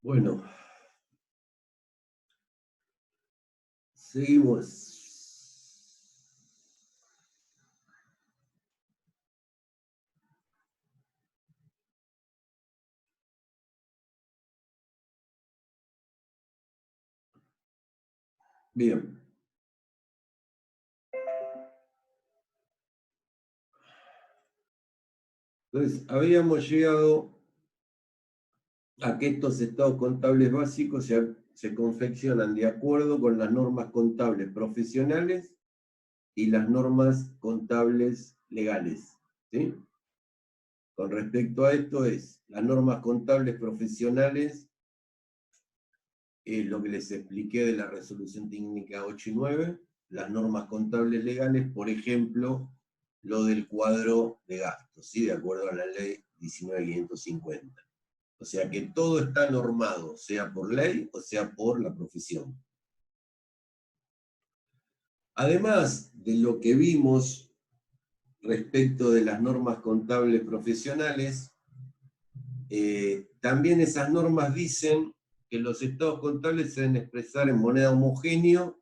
Bueno, seguimos. Bien. Entonces, habíamos llegado a que estos estados contables básicos se confeccionan de acuerdo con las normas contables profesionales y las normas contables legales. ¿Sí? Con respecto a esto las normas contables profesionales, lo que les expliqué de la resolución técnica 8 y 9, las normas contables legales, por ejemplo, lo del cuadro de gastos, ¿sí? De acuerdo a la ley 19.550. O sea que todo está normado, sea por ley o sea por la profesión. Además de lo que vimos respecto de las normas contables profesionales, también esas normas dicen que los estados contables se deben expresar en moneda homogénea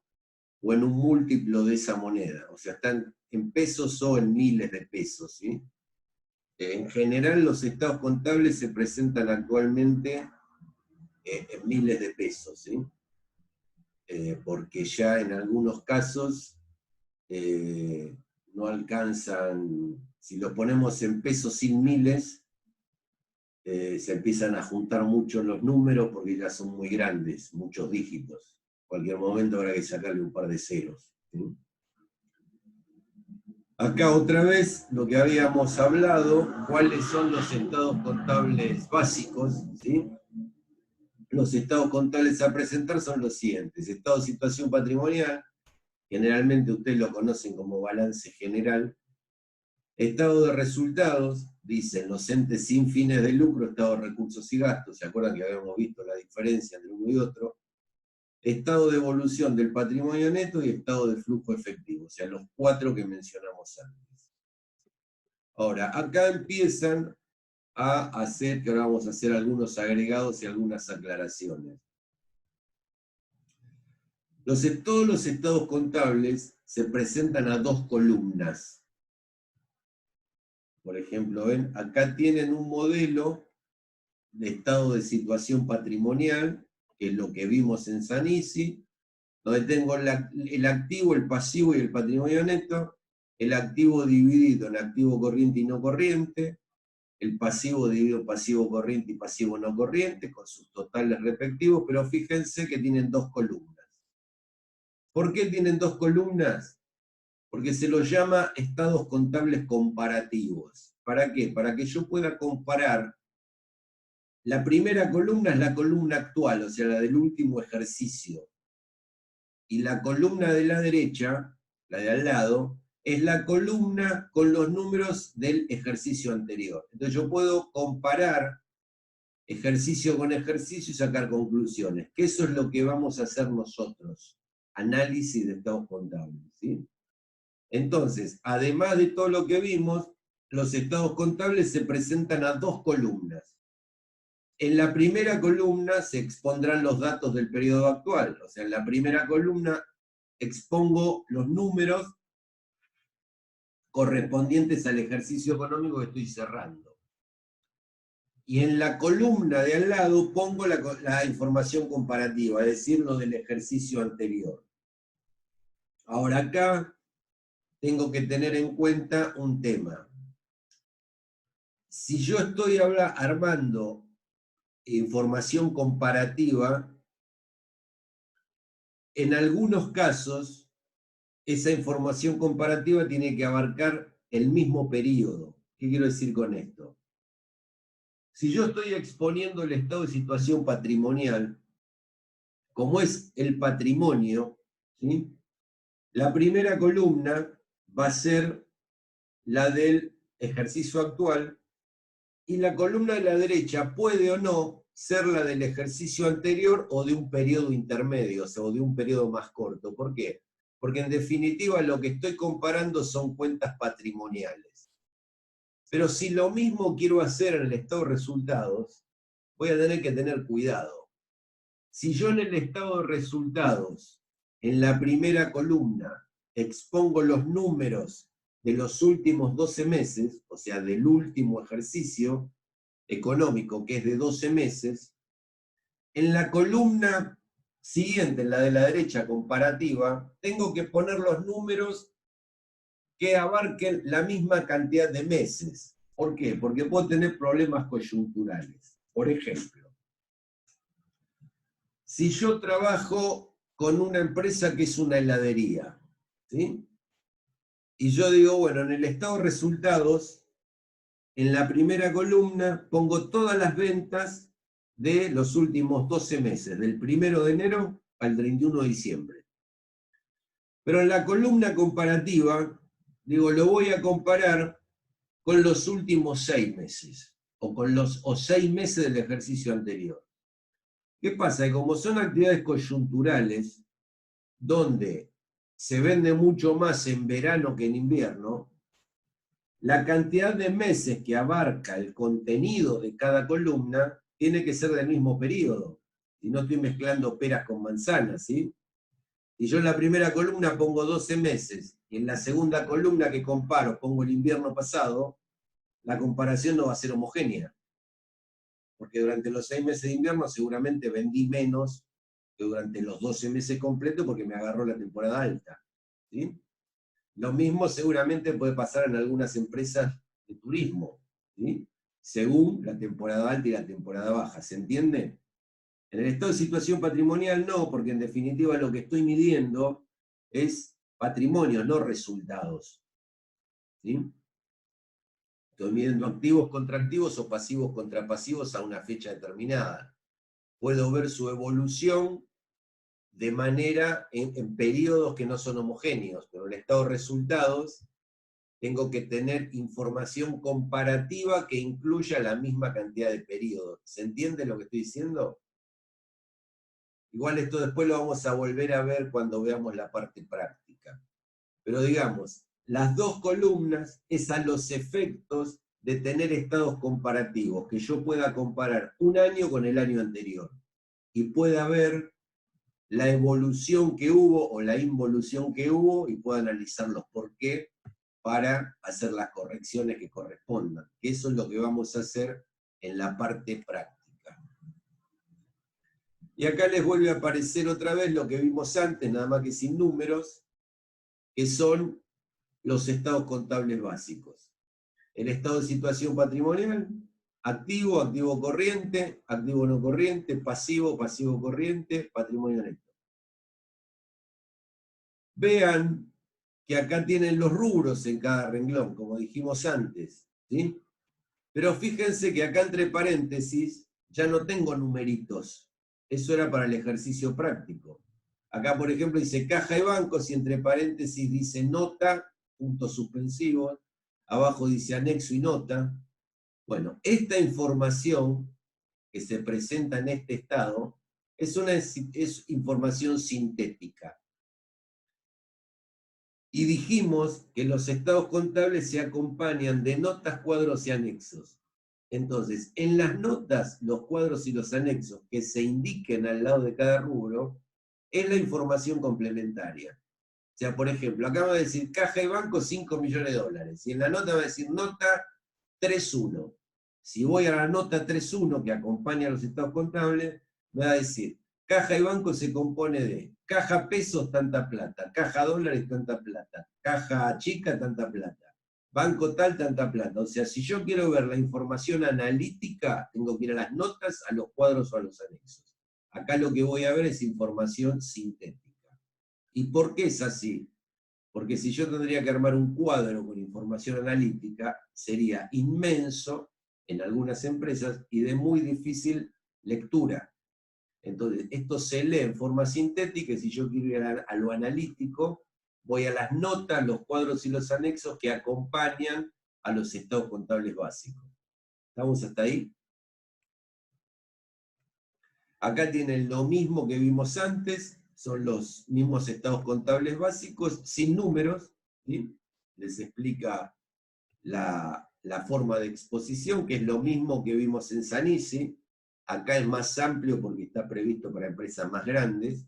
o en un múltiplo de esa moneda. O sea, están en pesos o en miles de pesos, ¿sí? En general, los estados contables se presentan actualmente en miles de pesos, ¿sí? Porque ya en algunos casos no alcanzan, si lo ponemos en pesos sin miles, se empiezan a juntar mucho los números porque ya son muy grandes, muchos dígitos. En cualquier momento habrá que sacarle un par de ceros, ¿sí? Acá otra vez lo que habíamos hablado, cuáles son los estados contables básicos, ¿sí? Los estados contables a presentar son los siguientes: estado de situación patrimonial, generalmente ustedes lo conocen como balance general. Estado de resultados, dicen los entes sin fines de lucro, estado de recursos y gastos, ¿se acuerdan que habíamos visto la diferencia entre uno y otro? Estado de evolución del patrimonio neto y estado de flujo efectivo, o sea, los cuatro que mencionamos antes. Ahora, acá empiezan a hacer, que ahora vamos a hacer algunos agregados y algunas aclaraciones. Todos los estados contables se presentan a dos columnas. Por ejemplo, ven, acá tienen un modelo de estado de situación patrimonial, que es lo que vimos en Sanisi, donde tengo el activo, el pasivo y el patrimonio neto, el activo dividido en activo corriente y no corriente, el pasivo dividido en pasivo corriente y pasivo no corriente, con sus totales respectivos, pero fíjense que tienen dos columnas. ¿Por qué tienen dos columnas? Porque se los llama estados contables comparativos. ¿Para qué? Para que yo pueda comparar. La primera columna es la columna actual, o sea, la del último ejercicio. Y la columna de la derecha, la de al lado, es la columna con los números del ejercicio anterior. Entonces yo puedo comparar ejercicio con ejercicio y sacar conclusiones, que eso es lo que vamos a hacer nosotros, análisis de estados contables, ¿sí? Entonces, además de todo lo que vimos, los estados contables se presentan a dos columnas. En la primera columna se expondrán los datos del periodo actual, o sea, en la primera columna expongo los números correspondientes al ejercicio económico que estoy cerrando. Y en la columna de al lado pongo la información comparativa, es decir, lo del ejercicio anterior. Ahora acá tengo que tener en cuenta un tema. Si yo estoy armando información comparativa, en algunos casos esa información comparativa tiene que abarcar el mismo periodo. ¿Qué quiero decir con esto? Si yo estoy exponiendo el estado de situación patrimonial, como es el patrimonio, ¿sí? La primera columna va a ser la del ejercicio actual y la columna de la derecha puede o no ser la del ejercicio anterior o de un periodo intermedio, o sea, o de un periodo más corto. ¿Por qué? Porque en definitiva lo que estoy comparando son cuentas patrimoniales. Pero si lo mismo quiero hacer en el estado de resultados, voy a tener que tener cuidado. Si yo en el estado de resultados, en la primera columna, expongo los números de los últimos 12 meses, o sea, del último ejercicio económico, que es de 12 meses, en la columna siguiente, en la de la derecha, comparativa, tengo que poner los números que abarquen la misma cantidad de meses. ¿Por qué? Porque puedo tener problemas coyunturales. Por ejemplo, si yo trabajo con una empresa que es una heladería, ¿sí? Y yo digo, bueno, en el estado de resultados, en la primera columna pongo todas las ventas de los últimos 12 meses, del 1 de enero al 31 de diciembre. Pero en la columna comparativa, digo, lo voy a comparar con los últimos 6 meses, o con los 6 meses del ejercicio anterior. ¿Qué pasa? Que como son actividades coyunturales, donde se vende mucho más en verano que en invierno, la cantidad de meses que abarca el contenido de cada columna tiene que ser del mismo periodo. Si no estoy mezclando peras con manzanas, ¿sí? Y yo en la primera columna pongo 12 meses, y en la segunda columna que comparo pongo el invierno pasado, la comparación no va a ser homogénea. Porque durante los 6 meses de invierno seguramente vendí menos que durante los 12 meses completos porque me agarró la temporada alta, ¿sí? Lo mismo seguramente puede pasar en algunas empresas de turismo, ¿sí? Según la temporada alta y la temporada baja, ¿se entiende? En el estado de situación patrimonial no, porque en definitiva lo que estoy midiendo es patrimonio, no resultados, ¿sí? Estoy midiendo activos contra activos o pasivos contra pasivos a una fecha determinada. Puedo ver su evolución de manera en periodos que no son homogéneos, pero en el estado de resultados tengo que tener información comparativa que incluya la misma cantidad de periodos. ¿Se entiende lo que estoy diciendo? Igual esto después lo vamos a volver a ver cuando veamos la parte práctica. Pero digamos, las dos columnas es a los efectos de tener estados comparativos, que yo pueda comparar un año con el año anterior y pueda ver la evolución que hubo o la involución que hubo y pueda analizar los por qué para hacer las correcciones que correspondan. Eso es lo que vamos a hacer en la parte práctica. Y acá les vuelve a aparecer otra vez lo que vimos antes, nada más que sin números, que son los estados contables básicos. El estado de situación patrimonial, activo, activo corriente, activo no corriente, pasivo, pasivo corriente, patrimonio neto. Vean que acá tienen los rubros en cada renglón, como dijimos antes, ¿sí? Pero fíjense que acá entre paréntesis ya no tengo numeritos. Eso era para el ejercicio práctico. Acá, por ejemplo, dice caja de bancos y entre paréntesis dice nota, puntos suspensivos. Abajo dice anexo y nota. Bueno, esta información que se presenta en este estado es información sintética. Y dijimos que los estados contables se acompañan de notas, cuadros y anexos. Entonces, en las notas, los cuadros y los anexos que se indiquen al lado de cada rubro, es la información complementaria. O sea, por ejemplo, acá va a decir caja y banco 5 millones de dólares. Y en la nota va a decir nota 3.1. Si voy a la nota 3.1 que acompaña a los estados contables, me va a decir caja y banco se compone de caja pesos, tanta plata, caja dólares, tanta plata, caja chica, tanta plata, banco tal, tanta plata. O sea, si yo quiero ver la información analítica, tengo que ir a las notas, a los cuadros o a los anexos. Acá lo que voy a ver es información sintética. ¿Y por qué es así? Porque si yo tendría que armar un cuadro con información analítica, sería inmenso en algunas empresas y de muy difícil lectura. Entonces, esto se lee en forma sintética y si yo quiero ir a lo analítico, voy a las notas, los cuadros y los anexos que acompañan a los estados contables básicos. ¿Estamos hasta ahí? Acá tienen lo mismo que vimos antes, son los mismos estados contables básicos, sin números, ¿sí? Les explica la forma de exposición, que es lo mismo que vimos en Sanisi. acá es más amplio porque está previsto para empresas más grandes.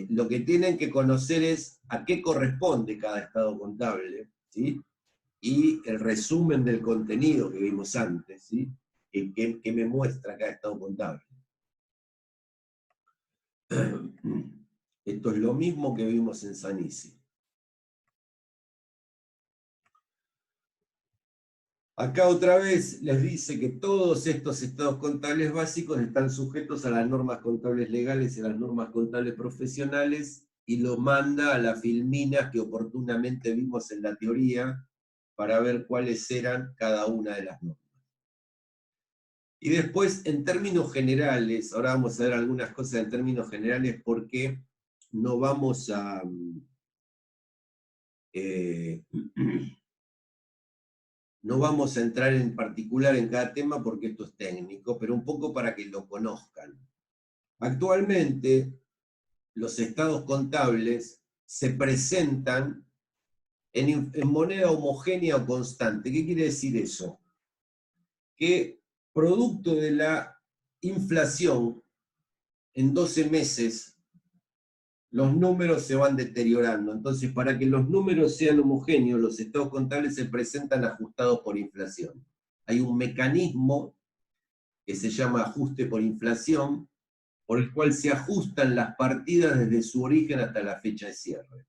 Lo que tienen que conocer es a qué corresponde cada estado contable, ¿sí? Y el resumen del contenido que vimos antes, ¿sí? Que me muestra cada estado contable. Esto es lo mismo que vimos en Sanisi. Acá otra vez les dice que todos estos estados contables básicos están sujetos a las normas contables legales y a las normas contables profesionales, y lo manda a las filminas que oportunamente vimos en la teoría para ver cuáles eran cada una de las normas. Y después, en términos generales, ahora vamos a ver algunas cosas en términos generales porque no vamos a... no vamos a entrar en particular en cada tema porque esto es técnico, pero un poco para que lo conozcan. Actualmente, los estados contables se presentan en moneda homogénea o constante. ¿Qué quiere decir eso? Que producto de la inflación, en 12 meses, los números se van deteriorando. Entonces, para que los números sean homogéneos, los estados contables se presentan ajustados por inflación. Hay un mecanismo que se llama ajuste por inflación, por el cual se ajustan las partidas desde su origen hasta la fecha de cierre.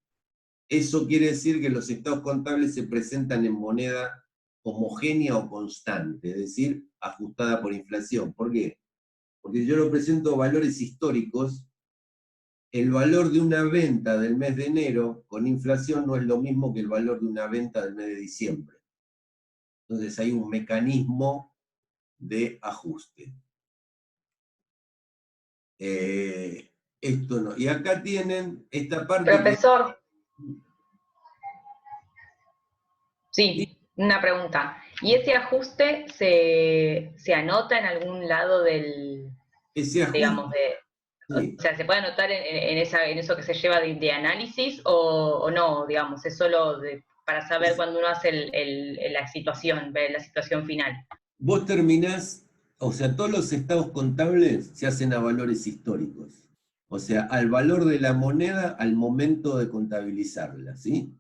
Eso quiere decir que los estados contables se presentan en moneda homogénea o constante, es decir, ajustada por inflación. ¿Por qué? Porque si yo lo presento valores históricos, el valor de una venta del mes de enero con inflación no es lo mismo que el valor de una venta del mes de diciembre. Entonces hay un mecanismo de ajuste. Esto no. Y acá tienen esta parte. Profesor. Sí, una pregunta. ¿Y ese ajuste se anota en algún lado del, Ese ajuste, digamos, sí. o sea, se puede anotar en eso que se lleva de análisis o no, digamos, es solo para saber cuando uno hace la situación final? Vos terminás, o sea, todos los estados contables se hacen a valores históricos. O sea, al valor de la moneda al momento de contabilizarla, ¿sí?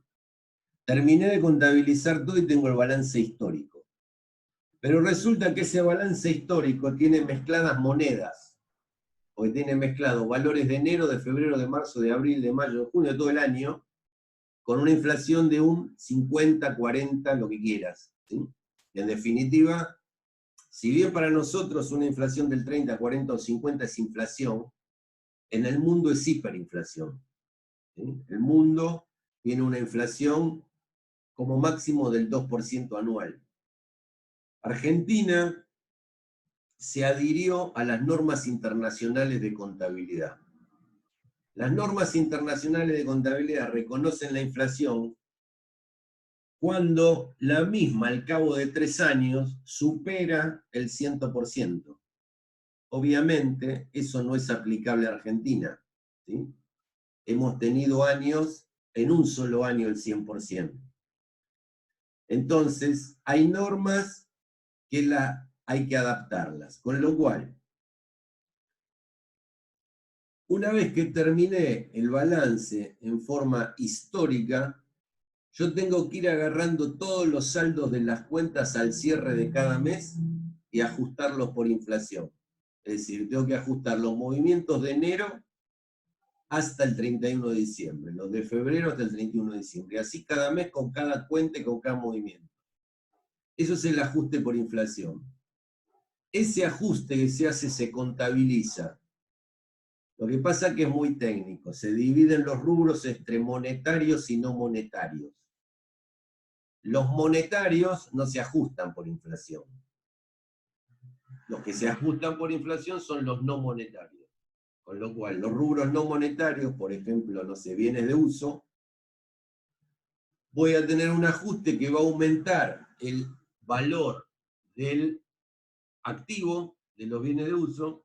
Terminé de contabilizar todo y tengo el balance histórico. Pero resulta que ese balance histórico tiene mezcladas monedas, porque tiene mezclados valores de enero, de febrero, de marzo, de abril, de mayo, de junio, de todo el año, con una inflación de un 50, 40, lo que quieras, ¿sí? Y en definitiva, si bien para nosotros una inflación del 30, 40 o 50 es inflación, en el mundo es hiperinflación, ¿sí? El mundo tiene una inflación como máximo del 2% anual. Argentina se adhirió a las normas internacionales de contabilidad. Las normas internacionales de contabilidad reconocen la inflación cuando la misma, al cabo de 3 años, supera el 100%. Obviamente, eso no es aplicable a Argentina, ¿sí? Hemos tenido años, en un solo año, el 100%. Entonces, hay normas que hay que adaptarlas, con lo cual, una vez que terminé el balance en forma histórica, yo tengo que ir agarrando todos los saldos de las cuentas al cierre de cada mes y ajustarlos por inflación. Es decir, tengo que ajustar los movimientos de enero hasta el 31 de diciembre, los de febrero hasta el 31 de diciembre, así cada mes con cada cuenta y con cada movimiento. Eso es el ajuste por inflación. Ese ajuste que se hace se contabiliza. Lo que pasa es que es muy técnico, se dividen los rubros entre monetarios y no monetarios. Los monetarios no se ajustan por inflación. Los que se ajustan por inflación son los no monetarios. Con lo cual, los rubros no monetarios, por ejemplo, no sé, bienes de uso, voy a tener un ajuste que va a aumentar el valor del activo de los bienes de uso,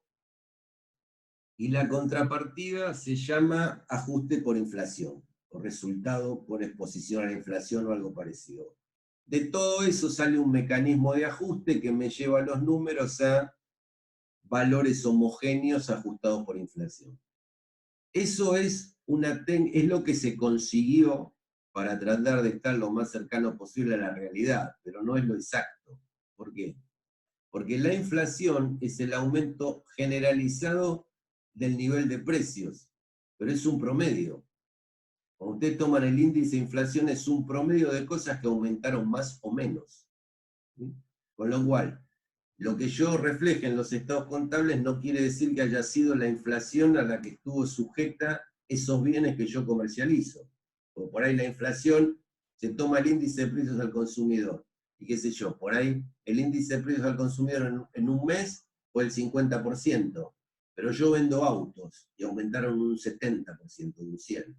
y la contrapartida se llama ajuste por inflación, o resultado por exposición a la inflación o algo parecido. De todo eso sale un mecanismo de ajuste que me lleva a los números a valores homogéneos ajustados por inflación. Eso es lo que se consiguió para tratar de estar lo más cercano posible a la realidad, pero no es lo exacto. ¿Por qué? Porque la inflación es el aumento generalizado del nivel de precios, pero es un promedio. Cuando ustedes toman el índice de inflación, es un promedio de cosas que aumentaron más o menos. ¿Sí? Con lo cual, lo que yo refleje en los estados contables no quiere decir que haya sido la inflación a la que estuvo sujeta esos bienes que yo comercializo. O por ahí la inflación se toma el índice de precios al consumidor. Y qué sé yo, por ahí el índice de precios al consumidor en un mes fue el 50%, pero yo vendo autos y aumentaron un 70%, un 100%.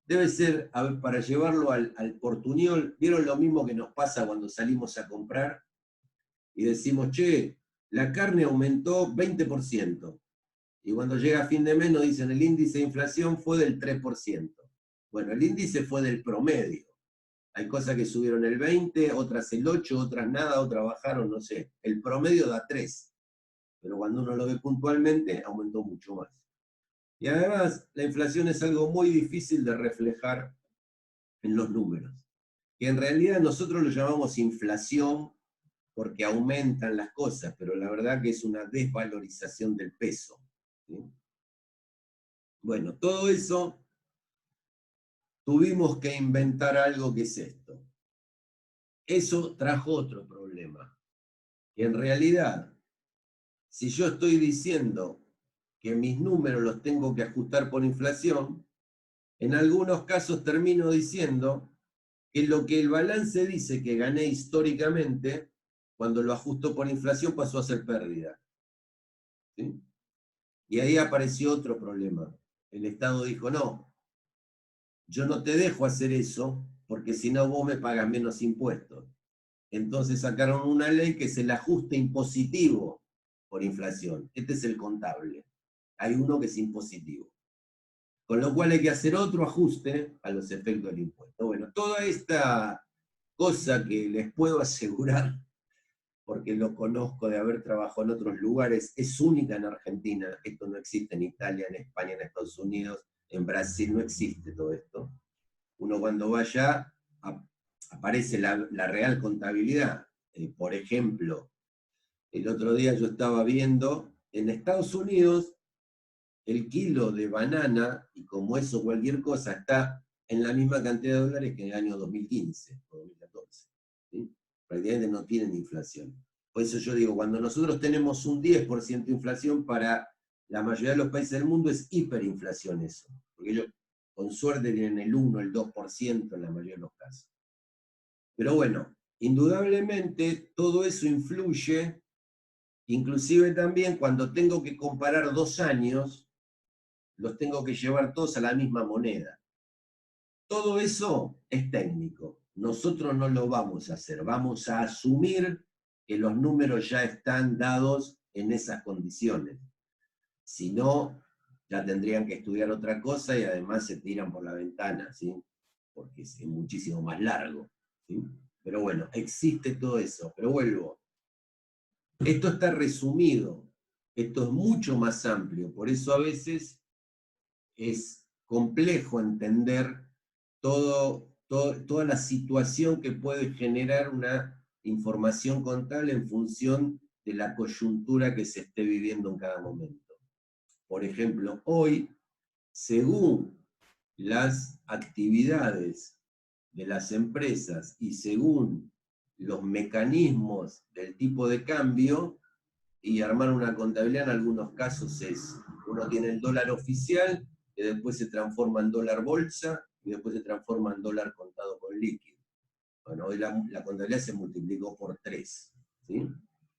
Debe ser, a ver, para llevarlo al portuñol, ¿vieron lo mismo que nos pasa cuando salimos a comprar? Y decimos, che, la carne aumentó 20%. Y cuando llega a fin de mes nos dicen, el índice de inflación fue del 3%. Bueno, el índice fue del promedio. Hay cosas que subieron el 20, otras el 8, otras nada, otras bajaron, no sé. El promedio da 3. Pero cuando uno lo ve puntualmente, aumentó mucho más. Y además, la inflación es algo muy difícil de reflejar en los números. Que en realidad nosotros lo llamamos inflación porque aumentan las cosas, pero la verdad que es una desvalorización del peso. ¿Sí? Bueno, todo eso tuvimos que inventar algo que es esto. Eso trajo otro problema. Que en realidad, si yo estoy diciendo que mis números los tengo que ajustar por inflación, en algunos casos termino diciendo que lo que el balance dice que gané históricamente, cuando lo ajusto por inflación pasó a ser pérdida. ¿Sí? Y ahí apareció otro problema. El Estado dijo, no, yo no te dejo hacer eso, porque si no vos me pagas menos impuestos. Entonces sacaron una ley que es el ajuste impositivo por inflación. Este es el contable. Hay uno que es impositivo. Con lo cual hay que hacer otro ajuste a los efectos del impuesto. Bueno, toda esta cosa que les puedo asegurar, porque lo conozco de haber trabajado en otros lugares, es única en Argentina. Esto no existe en Italia, en España, en Estados Unidos, en Brasil no existe todo esto. Uno cuando va allá aparece la real contabilidad. Por ejemplo, el otro día yo estaba viendo, en Estados Unidos, el kilo de banana, y como eso cualquier cosa, está en la misma cantidad de dólares que en el año 2015 o 2014. ¿Sí? Prácticamente no tienen inflación. Por eso yo digo, cuando nosotros tenemos un 10% de inflación, para la mayoría de los países del mundo es hiperinflación eso. Porque ellos con suerte tienen el 1, el 2% en la mayoría de los casos. Pero bueno, indudablemente todo eso influye, inclusive también cuando tengo que comparar 2 años, los tengo que llevar todos a la misma moneda. Todo eso es técnico. Nosotros no lo vamos a hacer. Vamos a asumir que los números ya están dados en esas condiciones. Si no, ya tendrían que estudiar otra cosa y además se tiran por la ventana, ¿sí? Porque es muchísimo más largo. ¿Sí? Pero bueno, existe todo eso. Pero vuelvo. Esto está resumido. Esto es mucho más amplio. Por eso a veces es complejo entender toda la situación que puede generar una información contable en función de la coyuntura que se esté viviendo en cada momento. Por ejemplo, hoy, según las actividades de las empresas y según los mecanismos del tipo de cambio, y armar una contabilidad en algunos casos es, uno tiene el dólar oficial, que después se transforma en dólar bolsa, y después se transforma en dólar contado con líquido. Bueno, hoy la contabilidad se multiplicó por 3. ¿Sí?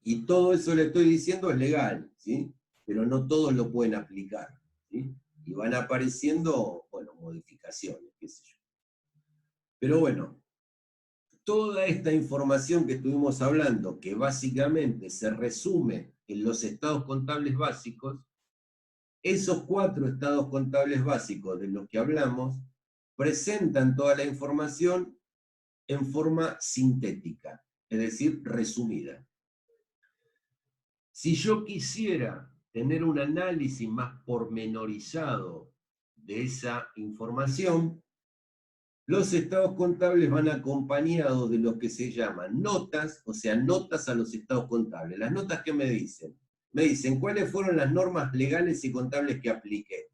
Y todo eso le estoy diciendo es legal, ¿sí? Pero no todos lo pueden aplicar. ¿Sí? Y van apareciendo, bueno, modificaciones, qué sé yo. Pero bueno, toda esta información que estuvimos hablando, que básicamente se resume en los estados contables básicos, esos 4 estados contables básicos de los que hablamos presentan toda la información en forma sintética, es decir, resumida. Si yo quisiera tener un análisis más pormenorizado de esa información, los estados contables van acompañados de lo que se llaman notas, o sea, notas a los estados contables. ¿Las notas qué me dicen? Me dicen cuáles fueron las normas legales y contables que apliqué.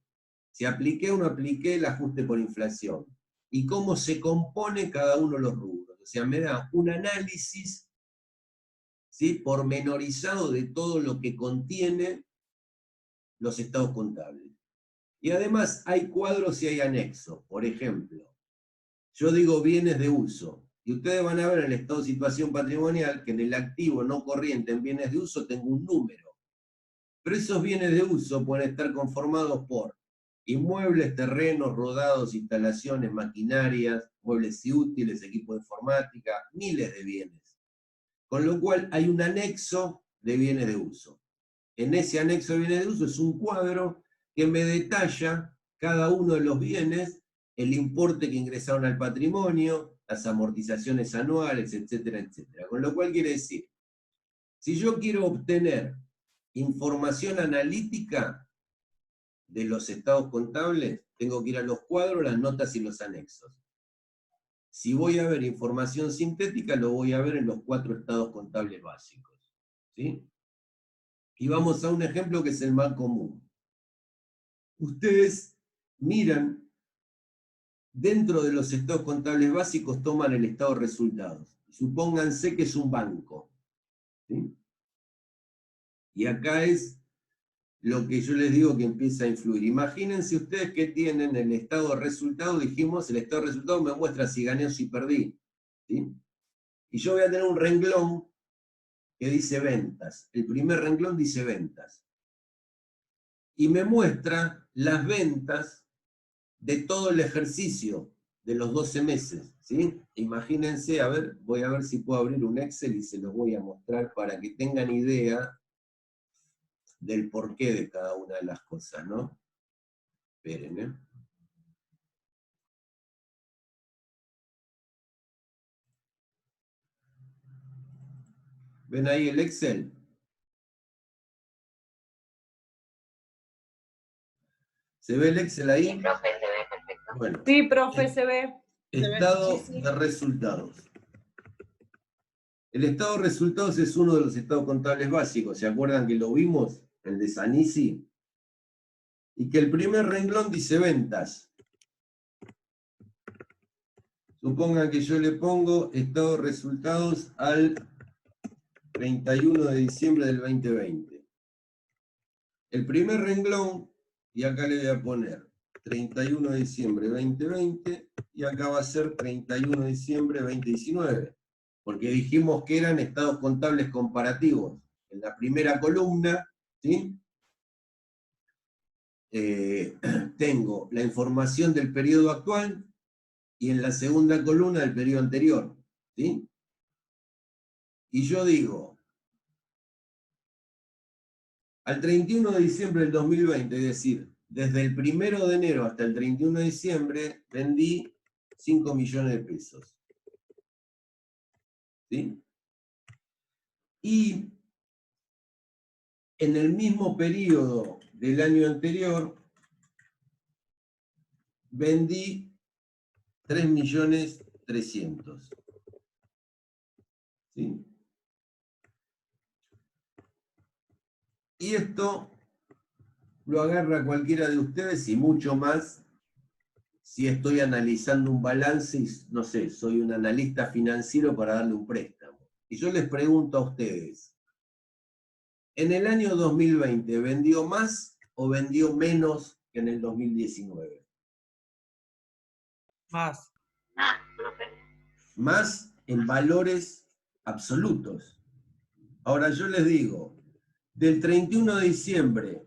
Si apliqué o no apliqué el ajuste por inflación. Y cómo se compone cada uno de los rubros. O sea, me da un análisis, ¿sí?, pormenorizado de todo lo que contiene los estados contables. Y además hay cuadros y hay anexos. Por ejemplo, yo digo bienes de uso. Y ustedes van a ver en el estado de situación patrimonial que en el activo no corriente en bienes de uso tengo un número. Pero esos bienes de uso pueden estar conformados por inmuebles, terrenos, rodados, instalaciones, maquinarias, muebles y útiles, equipo de informática, miles de bienes. Con lo cual hay un anexo de bienes de uso. En ese anexo de bienes de uso es un cuadro que me detalla cada uno de los bienes, el importe que ingresaron al patrimonio, las amortizaciones anuales, etcétera, etcétera. Con lo cual quiere decir, si yo quiero obtener información analítica de los estados contables, tengo que ir a los cuadros, las notas y los anexos. Si voy a ver información sintética, lo voy a ver en los 4 estados contables básicos. ¿Sí? Y vamos a un ejemplo que es el más común. Ustedes miran, dentro de los estados contables básicos toman el estado de resultados. Supónganse que es un banco. ¿Sí? Y acá es lo que yo les digo que empieza a influir. Imagínense ustedes que tienen el estado de resultado, dijimos, el estado de resultado me muestra si gané o si perdí. ¿Sí? Y yo voy a tener un renglón que dice ventas. El primer renglón dice ventas. Y me muestra las ventas de todo el ejercicio de los 12 meses. ¿Sí? Imagínense, a ver, voy a ver si puedo abrir un Excel y se los voy a mostrar para que tengan idea del porqué de cada una de las cosas, ¿no? Esperen, ¿eh? ¿Ven ahí el Excel? ¿Se ve el Excel ahí? Sí, profe, se ve perfecto. Bueno, Sí, profe, se ve. estado Sí, sí. de resultados. El estado de resultados es uno de los estados contables básicos. ¿Se acuerdan que lo vimos? El de Sanisi. Y que el primer renglón dice ventas. Supongan que yo le pongo estado de resultados al 31 de diciembre del 2020. El primer renglón, y acá le voy a poner 31 de diciembre 2020, y acá va a ser 31 de diciembre 2019, porque dijimos que eran estados contables comparativos. En la primera columna, ¿sí?, tengo la información del periodo actual, y en la segunda columna del periodo anterior. ¿Sí? Y yo digo, al 31 de diciembre del 2020, es decir, desde el 1 de enero hasta el 31 de diciembre, vendí 5 millones de pesos. ¿Sí? Y en el mismo periodo del año anterior, vendí 3.300.000. ¿Sí? Y esto lo agarra cualquiera de ustedes y mucho más si estoy analizando un balance y, no sé, soy un analista financiero para darle un préstamo. Y yo les pregunto a ustedes, ¿en el año 2020 vendió más o vendió menos que en el 2019? Más. Más en valores absolutos. Ahora yo les digo, del 31 de diciembre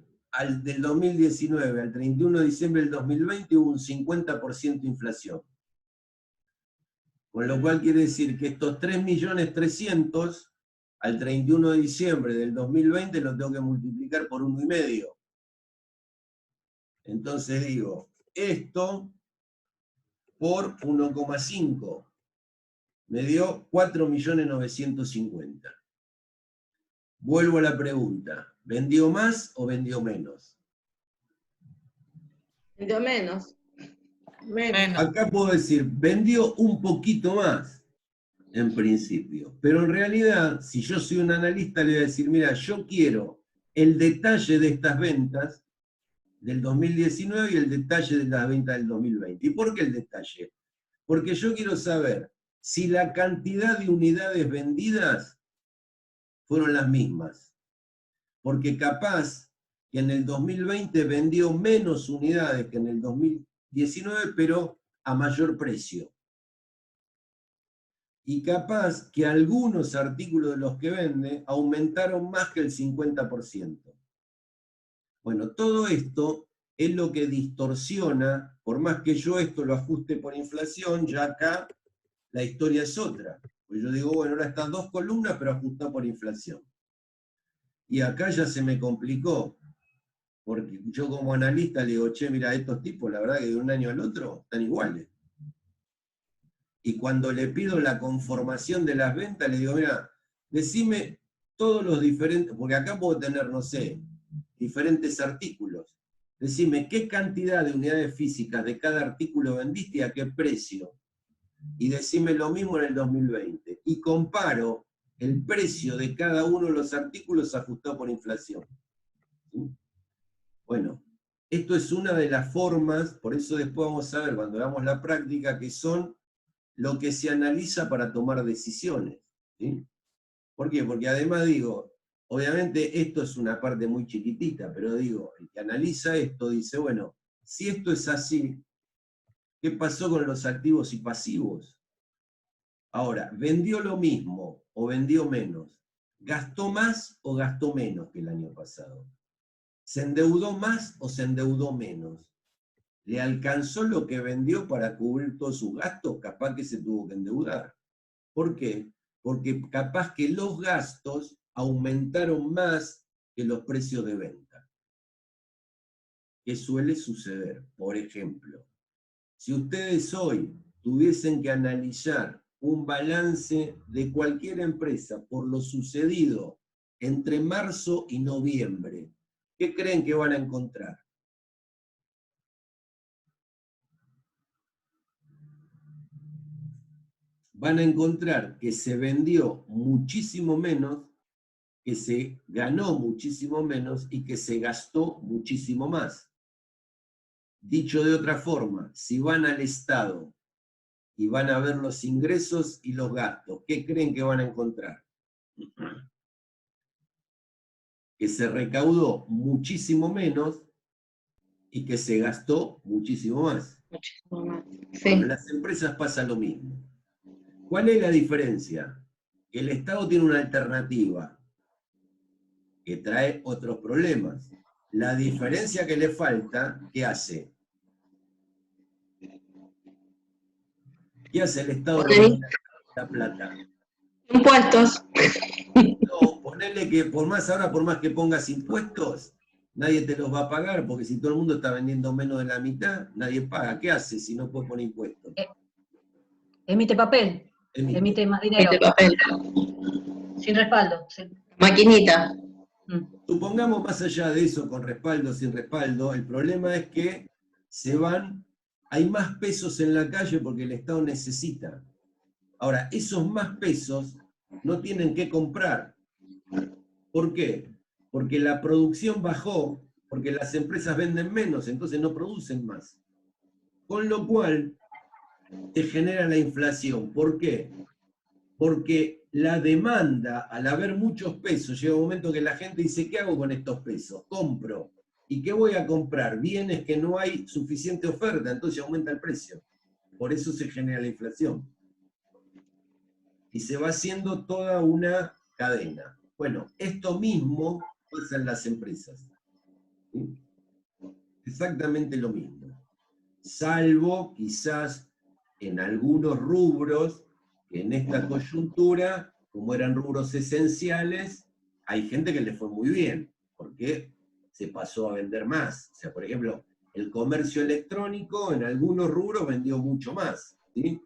del 2019 al 31 de diciembre del 2020 hubo un 50% de inflación. Con lo cual quiere decir que estos 3.300.000 al 31 de diciembre del 2020 lo tengo que multiplicar por 1,5. Entonces digo, esto por 1,5 me dio 4.950.000. Vuelvo a la pregunta, ¿vendió más o vendió menos? Vendió menos. Menos. Acá puedo decir, vendió un poquito más, en principio. Pero en realidad, si yo soy un analista, le voy a decir, mira, yo quiero el detalle de estas ventas del 2019 y el detalle de las ventas del 2020. ¿Y por qué el detalle? Porque yo quiero saber si la cantidad de unidades vendidas fueron las mismas. Porque capaz que en el 2020 vendió menos unidades que en el 2019, pero a mayor precio. Y capaz que algunos artículos de los que vende aumentaron más que el 50%. Bueno, todo esto es lo que distorsiona, por más que yo esto lo ajuste por inflación, ya acá la historia es otra. Pues yo digo, bueno, ahora están dos columnas, pero ajustado por inflación. Y acá ya se me complicó, porque yo como analista le digo, che, mira, estos tipos, la verdad que de un año al otro están iguales. Y cuando le pido la conformación de las ventas, le digo, mira, decime todos los diferentes, porque acá puedo tener, no sé, diferentes artículos. Decime qué cantidad de unidades físicas de cada artículo vendiste y a qué precio. Y decime lo mismo en el 2020. Y comparo el precio de cada uno de los artículos ajustado por inflación. ¿Sí? Bueno, esto es una de las formas, por eso después vamos a ver cuando hagamos la práctica, que son lo que se analiza para tomar decisiones. ¿Sí? ¿Por qué? Porque además digo, obviamente esto es una parte muy chiquitita, pero digo, el que analiza esto dice, bueno, si esto es así, ¿qué pasó con los activos y pasivos? Ahora, ¿vendió lo mismo o vendió menos? ¿Gastó más o gastó menos que el año pasado? ¿Se endeudó más o se endeudó menos? ¿Le alcanzó lo que vendió para cubrir todos sus gastos? Capaz que se tuvo que endeudar. ¿Por qué? Porque capaz que los gastos aumentaron más que los precios de venta. ¿Qué suele suceder? Por ejemplo, si ustedes hoy tuviesen que analizar un balance de cualquier empresa por lo sucedido entre marzo y noviembre, ¿qué creen que van a encontrar? Van a encontrar que se vendió muchísimo menos, que se ganó muchísimo menos y que se gastó muchísimo más. Dicho de otra forma, si van al Estado y van a ver los ingresos y los gastos, ¿qué creen que van a encontrar? Que se recaudó muchísimo menos y que se gastó muchísimo más. Muchísimo más. Sí. Con las empresas pasa lo mismo. ¿Cuál es la diferencia? Que el Estado tiene una alternativa que trae otros problemas. La diferencia que le falta, ¿qué hace? ¿Qué hace el Estado con la plata? Impuestos. No, ponerle que por más ahora, por más que pongas impuestos, nadie te los va a pagar, porque si todo el mundo está vendiendo menos de la mitad, nadie paga. ¿Qué hace si no puede poner impuestos? Emite papel, emite más dinero. Emite papel. Sin respaldo. Sí. Maquinita. Supongamos más allá de eso, con respaldo, sin respaldo, el problema es que hay más pesos en la calle porque el Estado necesita. Ahora, esos más pesos no tienen que comprar. ¿Por qué? Porque la producción bajó, porque las empresas venden menos, entonces no producen más. Con lo cual, se genera la inflación. ¿Por qué? Porque la demanda, al haber muchos pesos, llega un momento que la gente dice, ¿qué hago con estos pesos? Compro. ¿Y qué voy a comprar? Bienes que no hay suficiente oferta, entonces aumenta el precio. Por eso se genera la inflación. Y se va haciendo toda una cadena. Bueno, esto mismo pasa en las empresas. ¿Sí? Exactamente lo mismo. Salvo quizás en algunos rubros, que en esta coyuntura, como eran rubros esenciales, hay gente que le fue muy bien, porque se pasó a vender más. O sea, por ejemplo, el comercio electrónico en algunos rubros vendió mucho más. ¿Sí?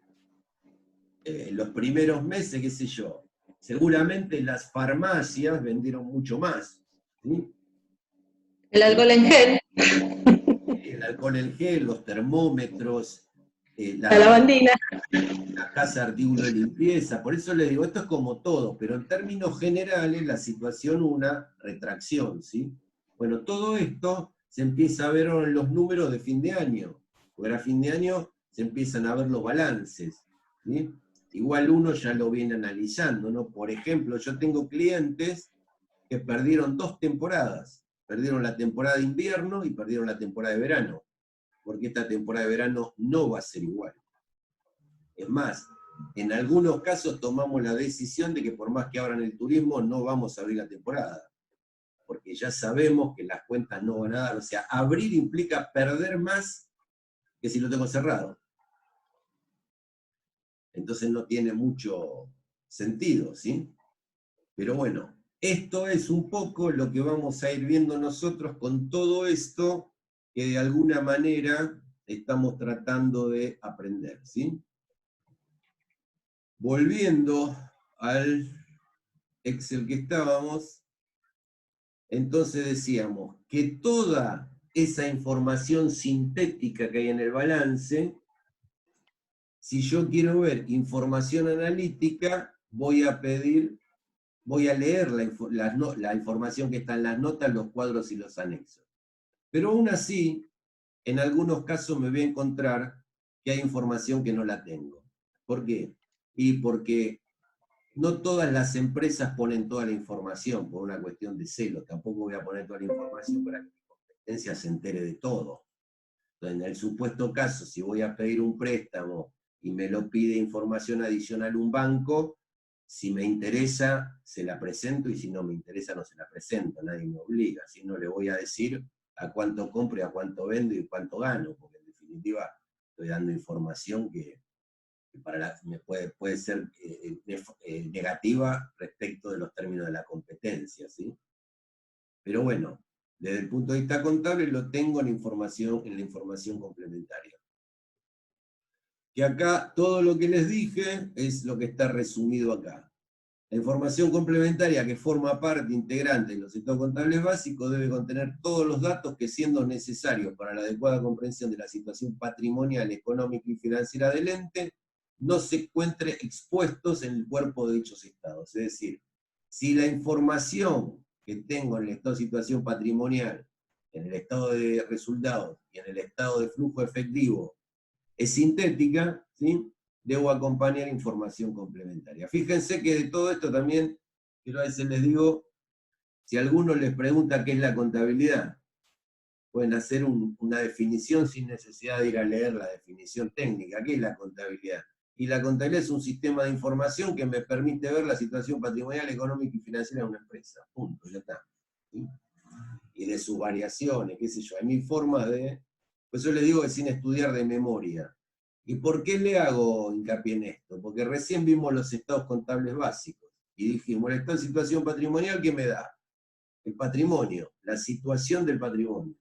Los primeros meses, qué sé yo, Seguramente las farmacias vendieron mucho más, ¿sí? El alcohol en gel. El alcohol en gel, los termómetros, La lavandina. la casa de artículos de limpieza. Por eso le digo, esto es como todo, pero en términos generales la situación una retracción, ¿sí? Bueno, todo esto se empieza a ver en los números de fin de año, porque a fin de año se empiezan a ver los balances, ¿sí? Igual uno ya lo viene analizando, ¿no? Por ejemplo, yo tengo clientes que perdieron 2 temporadas. Perdieron la temporada de invierno y perdieron la temporada de verano, porque esta temporada de verano no va a ser igual. Es más, en algunos casos tomamos la decisión de que por más que abran el turismo, no vamos a abrir la temporada, porque ya sabemos que las cuentas no van a dar. O sea, abrir implica perder más que si lo tengo cerrado. Entonces no tiene mucho sentido, ¿sí? Pero bueno, esto es un poco lo que vamos a ir viendo nosotros con todo esto que de alguna manera estamos tratando de aprender, ¿sí? Volviendo al Excel que estábamos, entonces decíamos que toda esa información sintética que hay en el balance, si yo quiero ver información analítica, voy a leer la información que está en las notas, los cuadros y los anexos. Pero aún así, en algunos casos me voy a encontrar que hay información que no la tengo. ¿Por qué? Y porque no todas las empresas ponen toda la información por una cuestión de celo. Tampoco voy a poner toda la información para que mi competencia se entere de todo. Entonces, en el supuesto caso, si voy a pedir un préstamo y me lo pide información adicional un banco, si me interesa, se la presento, y si no me interesa, no se la presento. Nadie me obliga. Si no, le voy a decir a cuánto compro, a cuánto vendo y cuánto gano, porque en definitiva estoy dando información que me puede ser negativa respecto de los términos de la competencia, ¿sí? Pero bueno, desde el punto de vista contable lo tengo en la información complementaria. Que acá todo lo que les dije es lo que está resumido acá. La información complementaria que forma parte integrante de los estados contables básicos debe contener todos los datos que, siendo necesarios para la adecuada comprensión de la situación patrimonial, económica y financiera del ente, no se encuentre expuestos en el cuerpo de dichos estados. Es decir, si la información que tengo en el estado de situación patrimonial, en el estado de resultados y en el estado de flujo efectivo es sintética, ¿sí?, debo acompañar información complementaria. Fíjense que de todo esto también, yo a veces les digo, si alguno les pregunta qué es la contabilidad, pueden hacer una definición sin necesidad de ir a leer la definición técnica. ¿Qué es la contabilidad? Y la contabilidad es un sistema de información que me permite ver la situación patrimonial, económica y financiera de una empresa. Punto, ya está. ¿Sí? Y de sus variaciones, qué sé yo. Hay mil formas de... Por eso les digo que sin estudiar de memoria. ¿Y por qué le hago hincapié en esto? Porque recién vimos los estados contables básicos. Y dijimos, el estado de situación patrimonial, ¿qué me da? El patrimonio, la situación del patrimonio.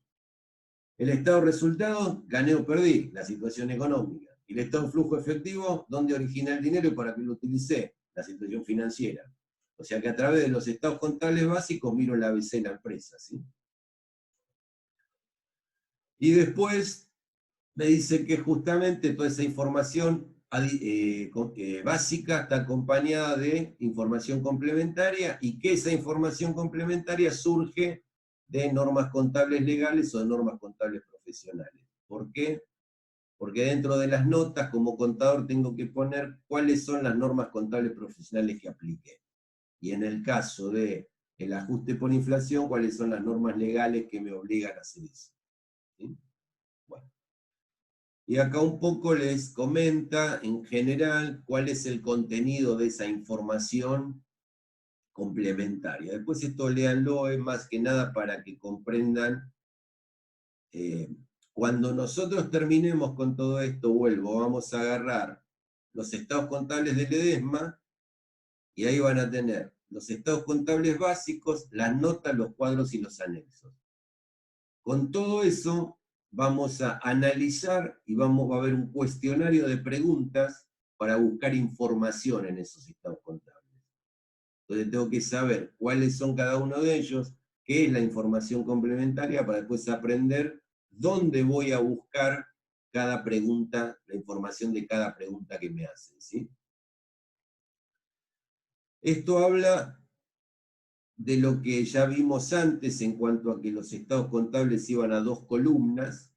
El estado de resultados, gané o perdí, la situación económica. Y el estado de flujo efectivo, dónde originé el dinero y para qué lo utilicé, la situación financiera. O sea que a través de los estados contables básicos miro la ABC de la empresa, ¿sí? Y después me dice que justamente toda esa información básica está acompañada de información complementaria, y que esa información complementaria surge de normas contables legales o de normas contables profesionales. ¿Por qué? Porque dentro de las notas, como contador, tengo que poner cuáles son las normas contables profesionales que apliqué. Y en el caso del ajuste por inflación, cuáles son las normas legales que me obligan a hacer eso. ¿Sí? Bueno. Y acá un poco les comenta, en general, cuál es el contenido de esa información complementaria. Después esto léanlo, es más que nada para que comprendan. Cuando nosotros terminemos con todo esto, vamos a agarrar los estados contables del EDESMA, y ahí van a tener los estados contables básicos, las notas, los cuadros y los anexos. Con todo eso vamos a analizar y va a haber un cuestionario de preguntas para buscar información en esos estados contables. Entonces tengo que saber cuáles son cada uno de ellos, qué es la información complementaria, para después aprender dónde voy a buscar cada pregunta, la información de cada pregunta que me hacen, ¿sí? Esto habla de lo que ya vimos antes en cuanto a que los estados contables iban a 2 columnas.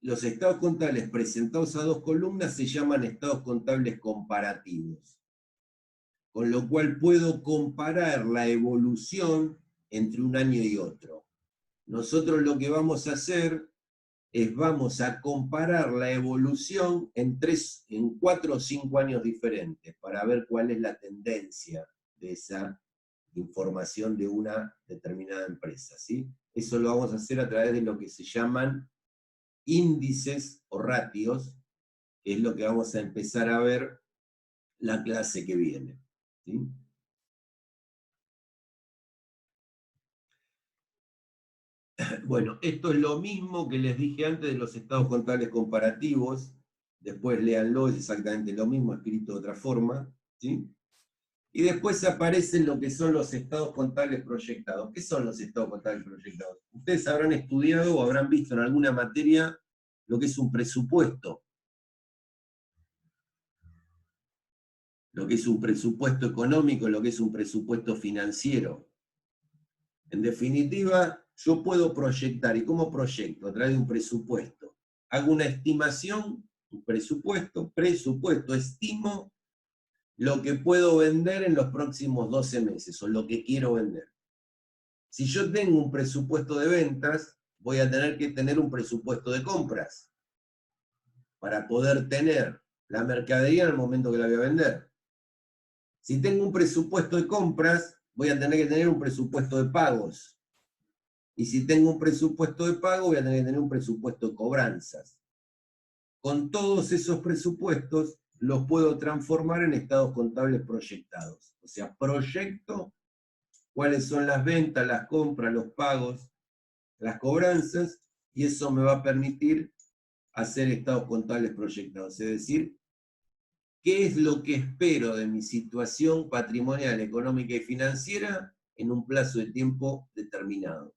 Los estados contables presentados a 2 columnas se llaman estados contables comparativos, con lo cual puedo comparar la evolución entre un año y otro. Nosotros lo que vamos a hacer es vamos a comparar la evolución en 4 o 5 años diferentes para ver cuál es la tendencia de esa información de una determinada empresa, ¿sí? Eso lo vamos a hacer a través de lo que se llaman índices o ratios, que es lo que vamos a empezar a ver la clase que viene, ¿sí? Bueno, esto es lo mismo que les dije antes de los estados contables comparativos. Después léanlo, es exactamente lo mismo, escrito de otra forma, ¿sí? Y después aparecen lo que son los estados contables proyectados. ¿Qué son los estados contables proyectados? Ustedes habrán estudiado o habrán visto en alguna materia lo que es un presupuesto. Lo que es un presupuesto económico, lo que es un presupuesto financiero. En definitiva, yo puedo proyectar. ¿Y cómo proyecto? A través de un presupuesto. Hago una estimación, un presupuesto, estimo lo que puedo vender en los próximos 12 meses, o lo que quiero vender. Si yo tengo un presupuesto de ventas, voy a tener que tener un presupuesto de compras, para poder tener la mercadería en el momento que la voy a vender. Si tengo un presupuesto de compras, voy a tener que tener un presupuesto de pagos. Y si tengo un presupuesto de pago, voy a tener que tener un presupuesto de cobranzas. Con todos esos presupuestos, los puedo transformar en estados contables proyectados. O sea, proyecto cuáles son las ventas, las compras, los pagos, las cobranzas, y eso me va a permitir hacer estados contables proyectados. Es decir, ¿qué es lo que espero de mi situación patrimonial, económica y financiera en un plazo de tiempo determinado?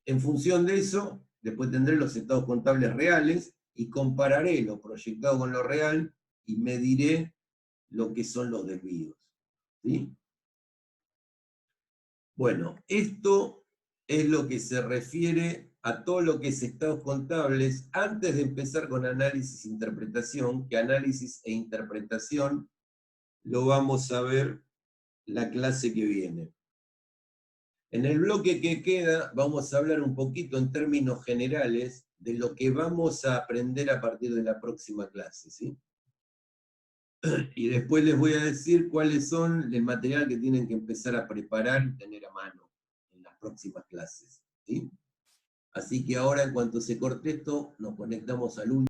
En función de eso, después tendré los estados contables reales y compararé lo proyectado con lo real y mediré lo que son los desvíos, ¿sí? Bueno, esto es lo que se refiere a todo lo que es estados contables antes de empezar con análisis e interpretación, que análisis e interpretación lo vamos a ver la clase que viene. En el bloque que queda vamos a hablar un poquito en términos generales de lo que vamos a aprender a partir de la próxima clase, ¿sí? Y después les voy a decir cuáles son el material que tienen que empezar a preparar y tener a mano en las próximas clases, ¿sí? Así que ahora, en cuanto se corte esto, nos conectamos al último.